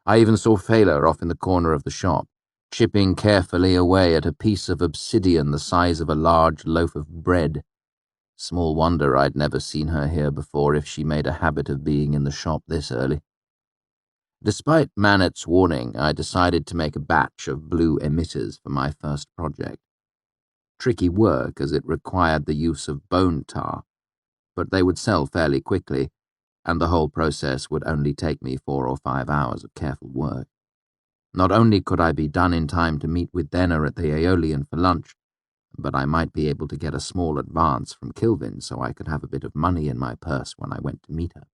I even saw Fela off in the corner of the shop, chipping carefully away at a piece of obsidian the size of a large loaf of bread. Small wonder I'd never seen her here before if she made a habit of being in the shop this early. Despite Manet's warning, I decided to make a batch of blue emitters for my first project. Tricky work, as it required the use of bone tar, but they would sell fairly quickly, and the whole process would only take me 4 or 5 hours of careful work. Not only could I be done in time to meet with Denner at the Aeolian for lunch, but I might be able to get a small advance from Kilvin so I could have a bit of money in my purse when I went to meet her.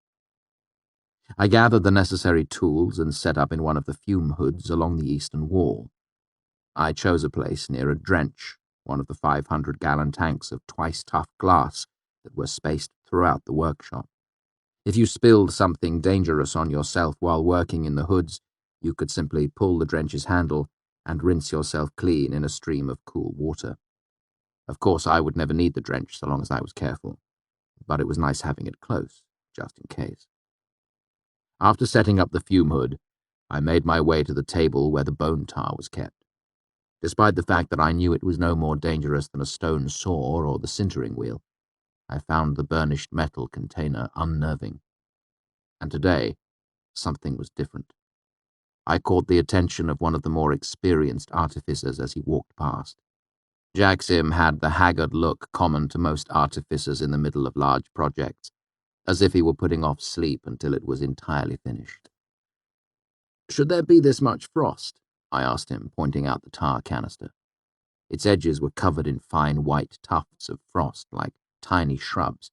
I gathered the necessary tools and set up in one of the fume hoods along the eastern wall. I chose a place near a drench, one of the 500-gallon tanks of twice-tough glass that were spaced throughout the workshop. If you spilled something dangerous on yourself while working in the hoods, you could simply pull the drench's handle and rinse yourself clean in a stream of cool water. Of course, I would never need the drench so long as I was careful, but it was nice having it close, just in case. After setting up the fume hood, I made my way to the table where the bone tar was kept. Despite the fact that I knew it was no more dangerous than a stone saw or the sintering wheel, I found the burnished metal container unnerving. And today, something was different. I caught the attention of one of the more experienced artificers as he walked past. Jacksim had the haggard look common to most artificers in the middle of large projects, as if he were putting off sleep until it was entirely finished. "Should there be this much frost?" I asked him, pointing out the tar canister. Its edges were covered in fine white tufts of frost like tiny shrubs.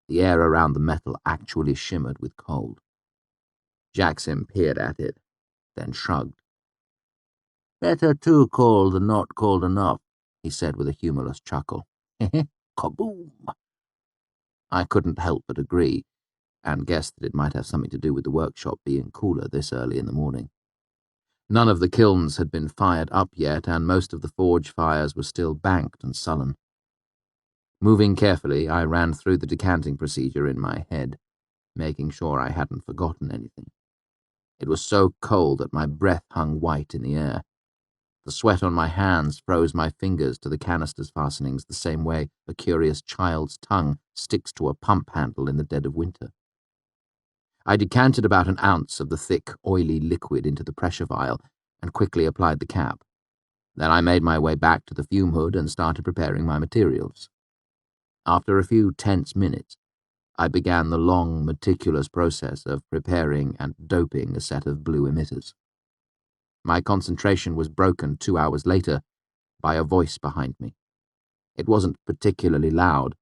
The air around the metal actually shimmered with cold. Jacksim peered at it, then shrugged. "Better too cold than not cold enough," he said with a humorless chuckle. Kaboom! I couldn't help but agree, and guessed that it might have something to do with the workshop being cooler this early in the morning. None of the kilns had been fired up yet, and most of the forge fires were still banked and sullen. Moving carefully, I ran through the decanting procedure in my head, making sure I hadn't forgotten anything. It was so cold that my breath hung white in the air. The sweat on my hands froze my fingers to the canister's fastenings the same way a curious child's tongue sticks to a pump handle in the dead of winter. I decanted about an ounce of the thick, oily liquid into the pressure vial and quickly applied the cap. Then I made my way back to the fume hood and started preparing my materials. After a few tense minutes, I began the long, meticulous process of preparing and doping a set of blue emitters. My concentration was broken 2 hours later by a voice behind me. It wasn't particularly loud,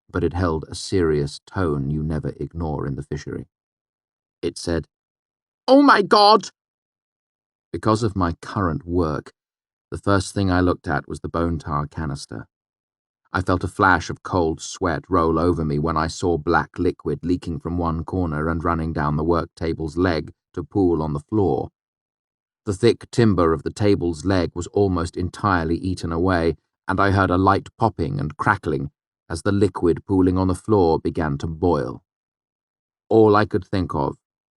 but it held a serious tone you never ignore in the fishery. It said, "Oh my God!" Because of my current work, the first thing I looked at was the bone tar canister. I felt a flash of cold sweat roll over me when I saw black liquid leaking from one corner and running down the work table's leg to pool on the floor. The thick timber of the table's leg was almost entirely eaten away, and I heard a light popping and crackling as the liquid pooling on the floor began to boil. All I could think of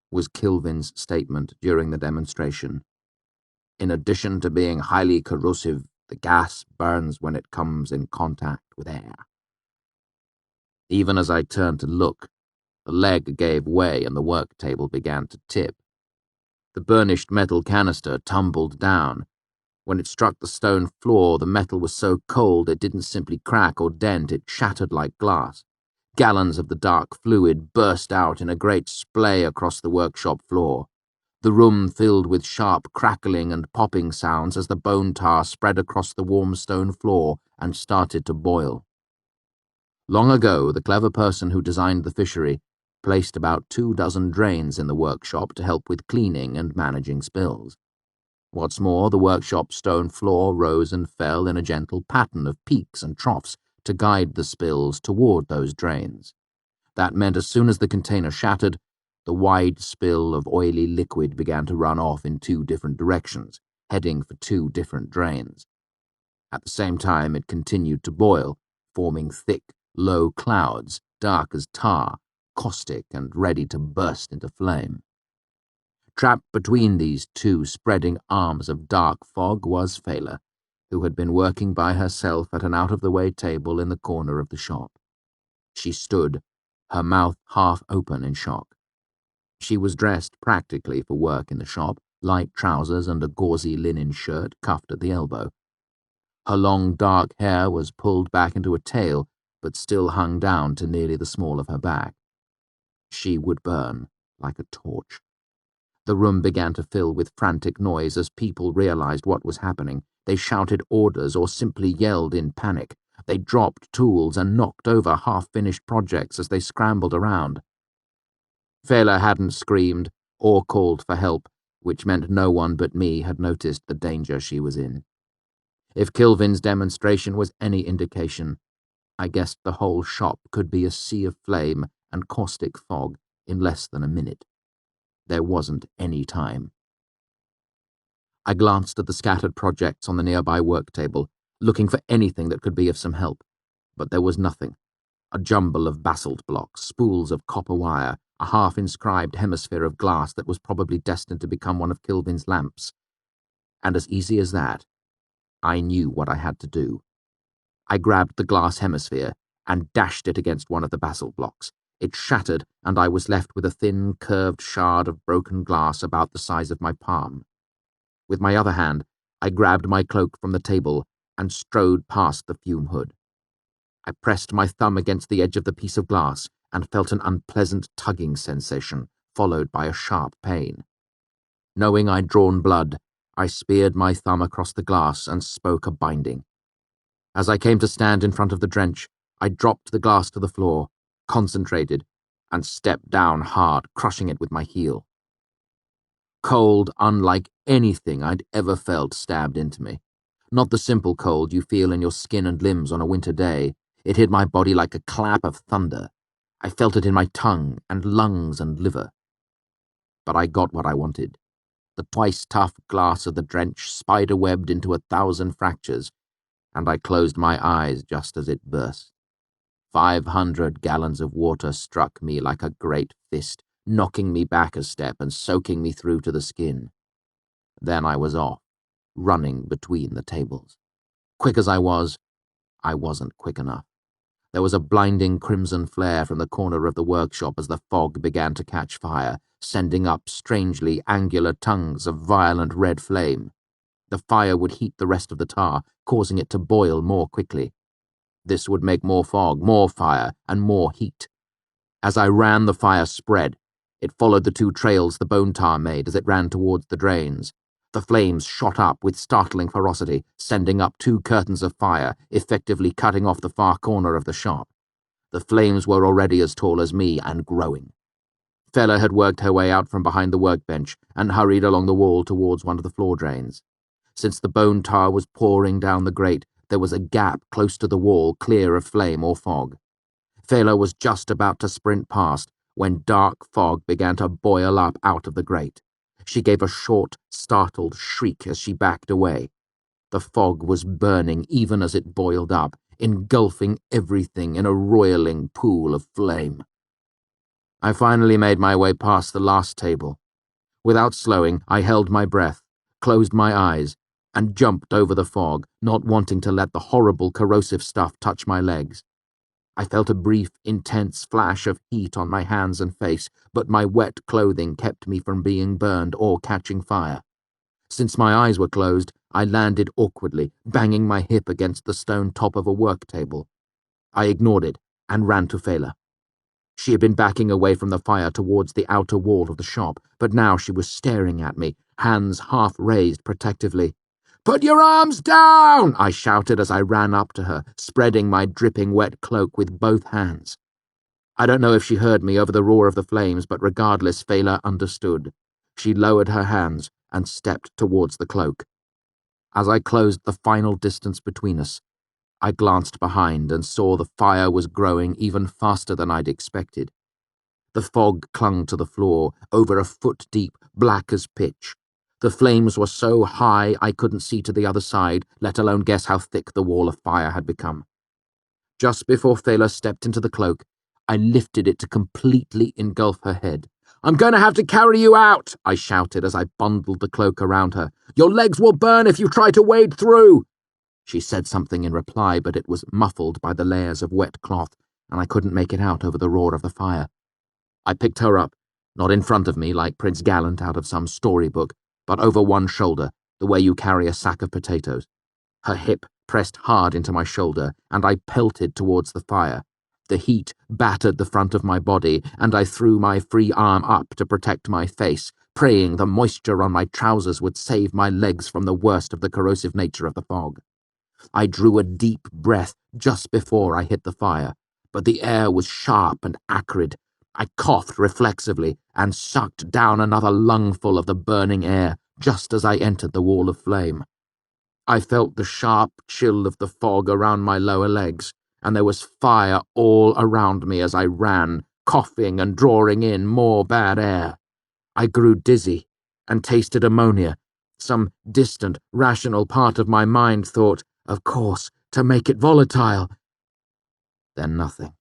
was Kilvin's statement during the demonstration. "In addition to being highly corrosive, the gas burns when it comes in contact with air." Even as I turned to look, the leg gave way and the work table began to tip. The burnished metal canister tumbled down. When it struck the stone floor, the metal was so cold it didn't simply crack or dent, it shattered like glass. Gallons of the dark fluid burst out in a great splay across the workshop floor. The room filled with sharp crackling and popping sounds as the bone tar spread across the warm stone floor and started to boil. Long ago, the clever person who designed the fishery placed about 24 drains in the workshop to help with cleaning and managing spills. What's more, the workshop stone floor rose and fell in a gentle pattern of peaks and troughs to guide the spills toward those drains. That meant as soon as the container shattered, the wide spill of oily liquid began to run off in 2 different directions, heading for 2 different drains. At the same time, it continued to boil, forming thick, low clouds, dark as tar, caustic and ready to burst into flame. Trapped between these two spreading arms of dark fog was Fela, who had been working by herself at an out-of-the-way table in the corner of the shop. She stood, her mouth half open in shock. She was dressed practically for work in the shop, light trousers and a gauzy linen shirt cuffed at the elbow. Her long dark hair was pulled back into a tail, but still hung down to nearly the small of her back. She would burn like a torch. The room began to fill with frantic noise as people realized what was happening. They shouted orders or simply yelled in panic. They dropped tools and knocked over half-finished projects as they scrambled around. Fela hadn't screamed or called for help, which meant no one but me had noticed the danger she was in. If Kilvin's demonstration was any indication, I guessed the whole shop could be a sea of flame and caustic fog in less than a minute. There wasn't any time. I glanced at the scattered projects on the nearby work table, looking for anything that could be of some help, but there was nothing. A jumble of basalt blocks, spools of copper wire, a half-inscribed hemisphere of glass that was probably destined to become one of Kilvin's lamps. And as easy as that, I knew what I had to do. I grabbed the glass hemisphere and dashed it against one of the basalt blocks. It shattered, and I was left with a thin, curved shard of broken glass about the size of my palm. With my other hand, I grabbed my cloak from the table and strode past the fume hood. I pressed my thumb against the edge of the piece of glass and felt an unpleasant tugging sensation, followed by a sharp pain. Knowing I'd drawn blood, I speared my thumb across the glass and spoke a binding. As I came to stand in front of the drench, I dropped the glass to the floor, concentrated, and stepped down hard, crushing it with my heel. Cold, unlike anything I'd ever felt, stabbed into me. Not the simple cold you feel in your skin and limbs on a winter day. It hit my body like a clap of thunder. I felt it in my tongue and lungs and liver. But I got what I wanted. The twice-tough glass of the drench spider-webbed into 1,000 fractures, and I closed my eyes just as it burst. 500 gallons of water struck me like a great fist, knocking me back a step and soaking me through to the skin. Then I was off, running between the tables. Quick as I wasn't quick enough. There was a blinding crimson flare from the corner of the workshop as the fog began to catch fire, sending up strangely angular tongues of violent red flame. The fire would heat the rest of the tar, causing it to boil more quickly. This would make more fog, more fire, and more heat. As I ran, the fire spread. It followed the two trails the bone tar made as it ran towards the drains. The flames shot up with startling ferocity, sending up 2 curtains of fire, effectively cutting off the far corner of the shop. The flames were already as tall as me and growing. Fela had worked her way out from behind the workbench and hurried along the wall towards one of the floor drains. Since the bone tar was pouring down the grate, there was a gap close to the wall, clear of flame or fog. Fela was just about to sprint past when dark fog began to boil up out of the grate. She gave a short, startled shriek as she backed away. The fog was burning even as it boiled up, engulfing everything in a roiling pool of flame. I finally made my way past the last table. Without slowing, I held my breath, closed my eyes, and jumped over the fog, not wanting to let the horrible corrosive stuff touch my legs. I felt a brief, intense flash of heat on my hands and face, but my wet clothing kept me from being burned or catching fire. Since my eyes were closed, I landed awkwardly, banging my hip against the stone top of a work table. I ignored it and ran to Fela. She had been backing away from the fire towards the outer wall of the shop, but now she was staring at me, hands half raised protectively. "Put your arms down!" I shouted as I ran up to her, spreading my dripping wet cloak with both hands. I don't know if she heard me over the roar of the flames, but regardless, Fela understood. She lowered her hands and stepped towards the cloak. As I closed the final distance between us, I glanced behind and saw the fire was growing even faster than I'd expected. The fog clung to the floor, over a foot deep, black as pitch. The flames were so high I couldn't see to the other side, let alone guess how thick the wall of fire had become. Just before Fela stepped into the cloak, I lifted it to completely engulf her head. I'm going to have to carry you out, I shouted as I bundled the cloak around her. Your legs will burn if you try to wade through. She said something in reply, but it was muffled by the layers of wet cloth, and I couldn't make it out over the roar of the fire. I picked her up, not in front of me like Prince Gallant out of some storybook, but over one shoulder, the way you carry a sack of potatoes. Her hip pressed hard into my shoulder, and I pelted towards the fire. The heat battered the front of my body, and I threw my free arm up to protect my face, praying the moisture on my trousers would save my legs from the worst of the corrosive nature of the fog. I drew a deep breath just before I hit the fire, but the air was sharp and acrid. I coughed reflexively and sucked down another lungful of the burning air just as I entered the wall of flame. I felt the sharp chill of the fog around my lower legs, and there was fire all around me as I ran, coughing and drawing in more bad air. I grew dizzy and tasted ammonia. Some distant, rational part of my mind thought, of course, to make it volatile. Then nothing.